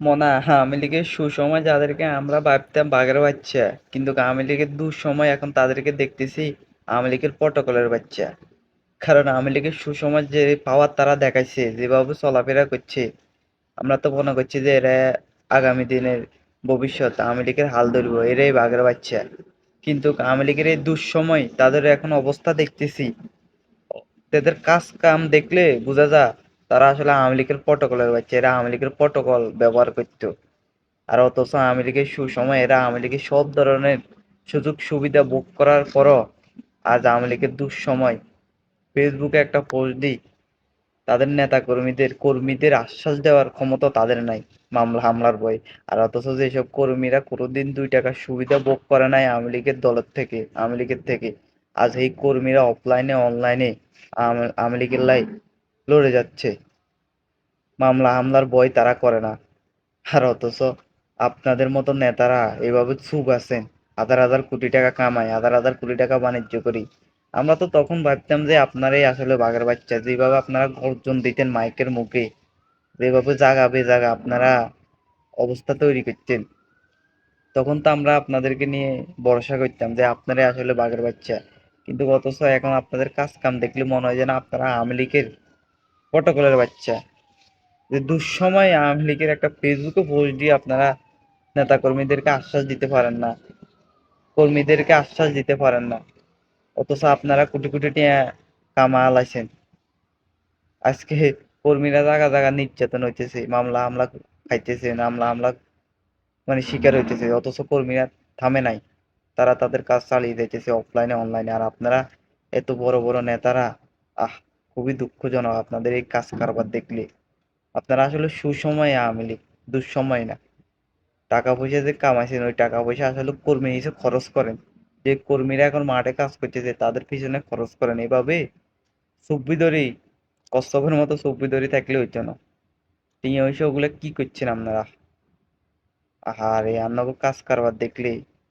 মনে হয় আওয়ামী লীগের সুসময় যাদেরকে আমরা ভাবতাম বাঘের বাচ্চা, কিন্তু আওয়ামী লীগের দুঃসময় এখন তাদেরকে দেখতেছি আওয়ামী লীগের পটকলের বাচ্চা। কারণ আওয়ামী লীগের সুসময় যে পাওয়ার তারা দেখাইছে, যেভাবে চলাফেরা করছে, আমরা তো মনে করছি যে এরা আগামী দিনের ভবিষ্যৎ, আওয়ামী লীগের হাল ধরবো, এরাই বাঘের বাচ্চা। কিন্তু আওয়ামী লীগের এই দুঃসময় তাদের এখন অবস্থা দেখতেছি, তাদের কাজ কাম দেখলে বোঝা যায় তারা আসলে আওয়ামী লীগের প্রটোকলের বাচ্চা। এরা আওয়ামী লীগের প্রটোকল ব্যবহার করতো, আর অথচ আওয়ামী লীগের সুসময় এরা আওয়ামী লীগের সব ধরনের সুযোগ সুবিধা ভোগ করার পরও আজ আওয়ামী লীগের দুঃসময় ফেসবুকে একটা পোস্ট দিই, তাদের নেতা কর্মীদের আশ্বাস দেওয়ার ক্ষমতা তাদের নাই, মামলা হামলার ভয়। আর অথচ যেসব কর্মীরা কোনোদিন 2 টাকার সুবিধা ভোগ করে নাই আওয়ামী লীগের দলের থেকে, আওয়ামী লীগের থেকে, আজ এই কর্মীরা অফলাইনে অনলাইনে আওয়ামী লীগের লাই লড়ে যাচ্ছে, মামলা হামলার ভয় তারা করে না। আর অথচ আপনাদের মতো নেতারা এভাবে চুপ আছেন, হাজার হাজার কোটি টাকা কামাই, হাজার হাজার কোটি টাকা বাণিজ্য করি। আমরা তো তখন ভাবতাম যে আপনারাই আসলে বাঘের বাচ্চা, যেভাবে আপনারা গর্জন দিতেন মাইকের মুখে, যেভাবে জাগা বেজাগা আপনারা অবস্থা তৈরি করতেন, তখন তো আমরা আপনাদেরকে নিয়ে ভরসা করতাম যে আপনারাই আসলে বাঘের বাচ্চা। কিন্তু অথচ এখন আপনাদের কাজ কাম দেখলে মনে হয় যেন আপনারা আওয়ামী লীগের পটকলের বাচ্চা। যে দুঃসময় আওয়ামী লীগের একটা ফেসবুকে পোস্ট দিয়ে আপনারা নেতা কর্মীদেরকে আশ্বাস দিতে পারেন না, কর্মীদেরকে আশ্বাস দিতে পারেন না, অথচ আপনারা কোটি কোটি টাকা কামা লাইছেন। আজকে কর্মীরা জায়গা জায়গা নির্যাতন হইতেছে, মামলা হামলা খাইতেছে, মামলা হামলা মানে শিকার হইতেছে, অথচ কর্মীরা থামে নাই, তারা তাদের কাজ চালিয়ে যাইতেছে অফলাইনে অনলাইনে। আর আপনারা এত বড় বড় নেতারা, আহ, খুবই দুঃখজনক আপনাদের এই কাজ কারবার দেখলে। আপনারা আসলে সুসময়ে আওয়ামী লীগ, দুঃসময় না। টাকা পয়সা যে কামাইছেন ওই টাকা পয়সা আসলে কর্মী হিসেবে খরচ করেন, যে কর্মীরা এখন মাঠে কাজ করতেছে তাদের পিছনে খরচ করেন। এভাবে চব্বি ধরি, কচ্ছপের মতো চব্বি ধরি থাকলে হইতো না। টিয়া হইসে ওগুলা কি করছেন আপনারা? আহারে, আপনাকে কাজ কারবার দেখলে